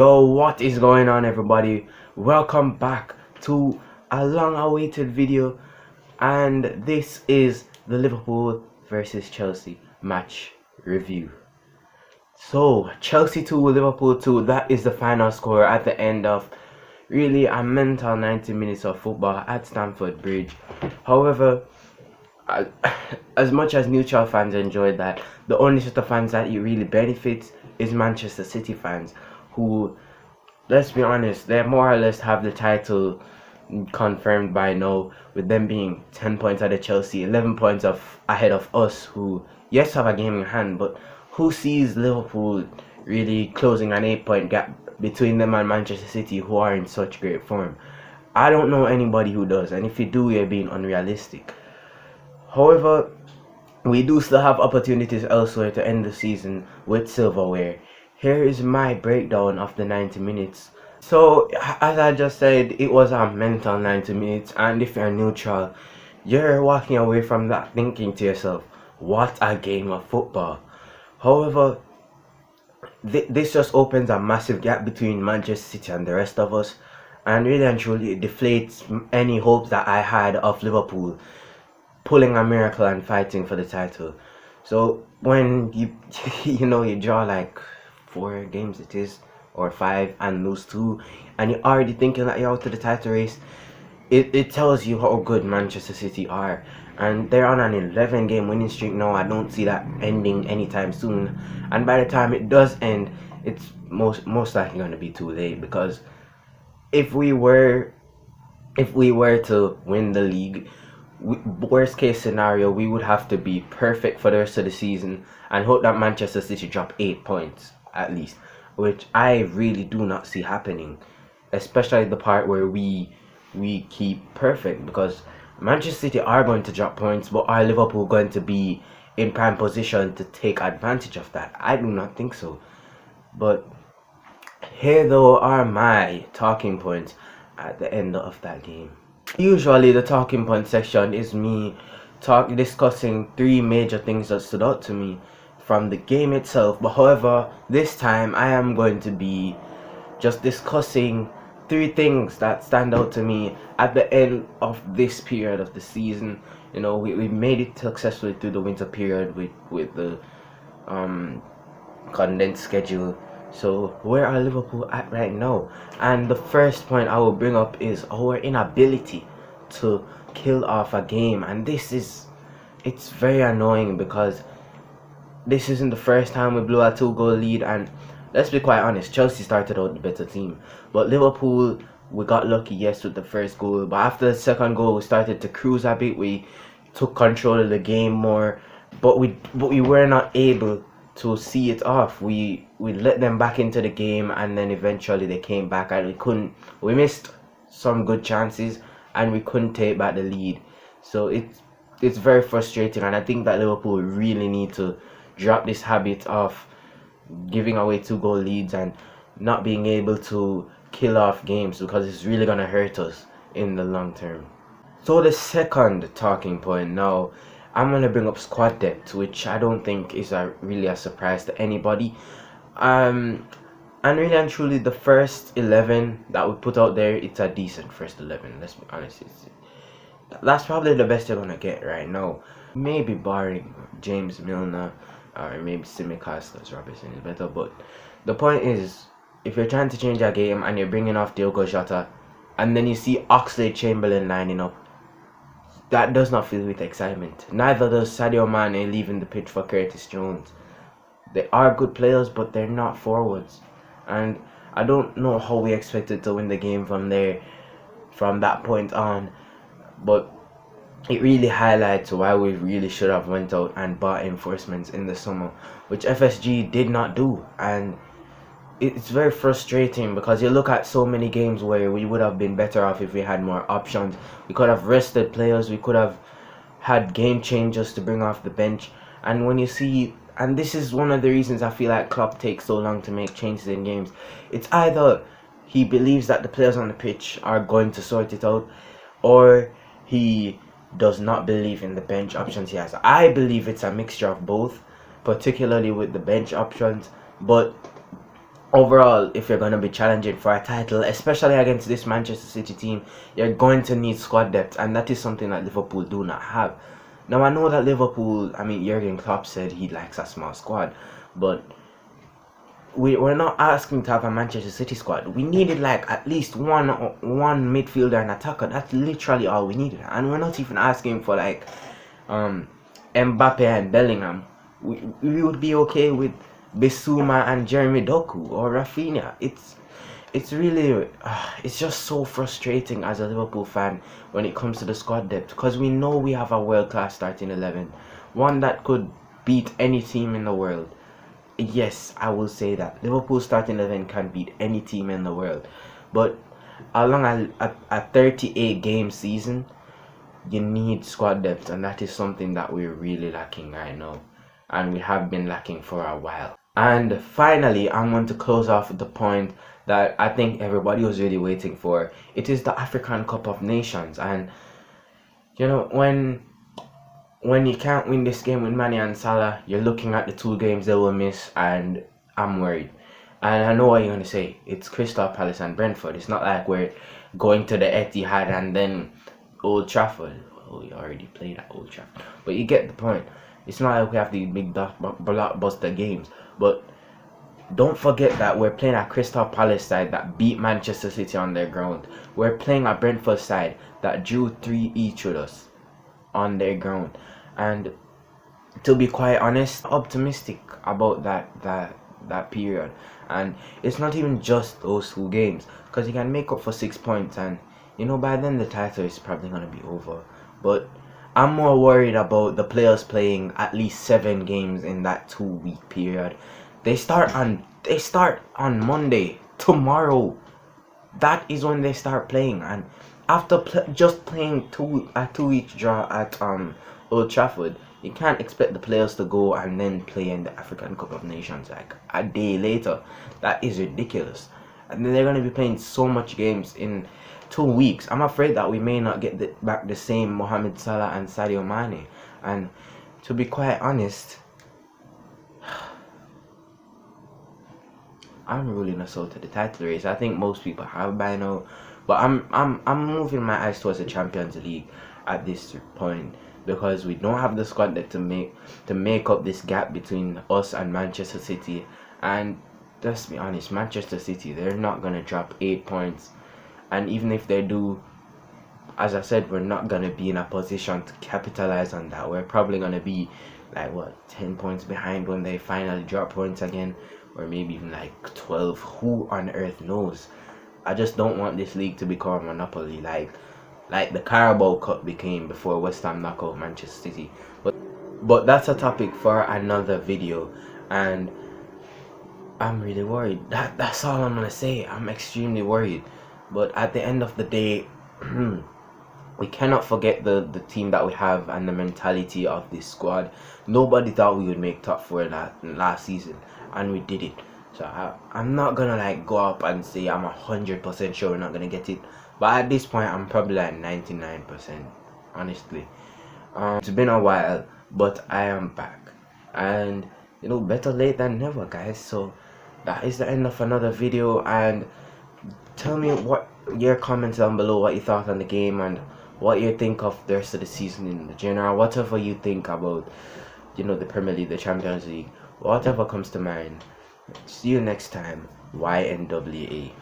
Yo, what is going on, everybody? Welcome back to a long-awaited video, and this is the Liverpool versus Chelsea match review. So, Chelsea 2, Liverpool 2, that is the final score at the end of really a mental 90 minutes of football at Stamford Bridge. However, as much as neutral fans enjoyed that, the only set of fans that it really benefits is Manchester City fans, who, let's be honest, they more or less have the title confirmed by now, with them being 10 points ahead of Chelsea, 11 points ahead of us, who, yes, have a game in hand, but who sees Liverpool really closing an 8-point gap between them and Manchester City, who are in such great form? I don't know anybody who does, and if you do, you're being unrealistic. However, we do still have opportunities elsewhere to end the season with silverware. Here is my breakdown of the 90 minutes. So, as I just said, it was a mental 90 minutes, and if you're neutral, you're walking away from that thinking to yourself, what a game of football. However, this just opens a massive gap between Manchester City and the rest of us, and really and truly it deflates any hopes that I had of Liverpool pulling a miracle and fighting for the title. So when you you draw like 4 games it is, or 5, and lose 2, and you're already thinking that you're out of the title race, it tells you how good Manchester City are, and they're on an 11-game winning streak now. I don't see that ending anytime soon, and by the time it does end, it's most likely going to be too late, because if we were to win the league, worst case scenario, we would have to be perfect for the rest of the season and hope that Manchester City drop 8 points at least, which I really do not see happening, especially the part where we keep perfect, because Manchester City are going to drop points, but are Liverpool going to be in prime position to take advantage of that? I do not think so. But here though are my talking points at the end of that game. Usually the talking point section is me discussing 3 major things that stood out to me from the game itself, but however, this time I am going to be just discussing 3 things that stand out to me at the end of this period of the season. We made it successfully through the winter period with the condensed schedule. So where are Liverpool at right now? And the first point I will bring up is our inability to kill off a game, and it's very annoying, because this isn't the first time we blew a 2-goal lead, and let's be quite honest, Chelsea started out the better team, but Liverpool, we got lucky, yes, with the first goal, but after the second goal we started to cruise a bit. We took control of the game more, but we were not able to see it off. We let them back into the game, and then eventually they came back, and we missed some good chances, and we couldn't take back the lead. So it's very frustrating, and I think that Liverpool really need to drop this habit of giving away 2-goal leads and not being able to kill off games, because it's really gonna hurt us in the long term. So the second talking point now, I'm gonna bring up squad depth, which I don't think is really a surprise to anybody. And really and truly, the first 11 that we put out there, it's a decent first 11. Let's be honest, that's probably the best you're gonna get right now. Maybe barring James Milner, or maybe Simicast, because Robertson is better. But the point is, if you're trying to change a game and you're bringing off Diogo Jota, and then you see Oxlade-Chamberlain lining up, that does not fill with excitement. Neither does Sadio Mane leaving the pitch for Curtis Jones. They are good players, but they're not forwards, and I don't know how we expected to win the game from that point on. But it really highlights why we really should have went out and bought reinforcements in the summer, which FSG did not do. And it's very frustrating, because you look at so many games where we would have been better off if we had more options. We could have rested players, we could have had game changers to bring off the bench. And when you see, and this is one of the reasons I feel like Klopp takes so long to make changes in games, it's either he believes that the players on the pitch are going to sort it out, or he does not believe in the bench options he has. I believe it's a mixture of both, particularly with the bench options. But overall, if you're going to be challenging for a title, especially against this Manchester City team, you're going to need squad depth, and that is something that Liverpool do not have. Now, I know that Liverpool, I mean, Jurgen Klopp said he likes a small squad, but we're not asking to have a Manchester City squad. We needed like at least one midfielder and attacker. That's literally all we needed, and we're not even asking for like Mbappe and Bellingham. We would be okay with Bissouma and Jeremy Doku or Rafinha. It's really it's just so frustrating as a Liverpool fan when it comes to the squad depth, because we know we have a world-class starting 11, one that could beat any team in the world. Yes, I will say that Liverpool starting 11 can beat any team in the world, but along a 38 game season, you need squad depth, and that is something that we're really lacking right now, and we have been lacking for a while. And finally, I want to close off with the point that I think everybody was really waiting for. It is the African Cup of Nations, and you know, when you can't win this game with Mane and Salah, you're looking at the 2 games they will miss, and I'm worried. And I know what you're going to say. It's Crystal Palace and Brentford. It's not like we're going to the Etihad and then Old Trafford. Oh, we already played at Old Trafford. But you get the point. It's not like we have these big blockbuster games. But don't forget that we're playing a Crystal Palace side that beat Manchester City on their ground. We're playing a Brentford side that drew 3 each with us on their ground. And to be quite honest, optimistic about that period. And it's not even just those 2 games, because you can make up for 6 points, and you know, by then the title is probably going to be over. But I'm more worried about the players playing at least 7 games in that 2-week period. They start on Monday, tomorrow. That is when they start playing, and after just playing a 2-week draw at Old Trafford, you can't expect the players to go and then play in the African Cup of Nations like a day later. That is ridiculous. And then they're going to be playing so much games in 2 weeks. I'm afraid that we may not get back the same Mohamed Salah and Sadio Mane. And to be quite honest, I'm ruling us out to the title race. I think most people have by now, but I'm moving my eyes towards the Champions League at this point, because we don't have the squad that to make up this gap between us and Manchester City. And let's be honest, Manchester City, they're not gonna drop 8 points, and even if they do, as I said, we're not gonna be in a position to capitalize on that. We're probably gonna be like 10 points behind when they finally drop points again, or maybe even like 12. Who on earth knows? I just don't want this league to become a monopoly like the Carabao Cup became before West Ham knocked out Manchester City. But that's a topic for another video, and I'm really worried. That's all I'm gonna say. I'm extremely worried. But at the end of the day, we cannot forget the team that we have and the mentality of this squad. Nobody thought we would make top 4 last season, and we did it. So I'm not gonna like go up and say I'm 100% sure we're not gonna get it, but at this point I'm probably like 99%, honestly. It's been a while, but I am back, and you know, better late than never, guys. So that is the end of another video, and tell me what your comments down below, what you thought on the game and what you think of the rest of the season in general. Whatever you think about, you know, the Premier League, the Champions League, whatever comes to mind. See you next time. YNWA.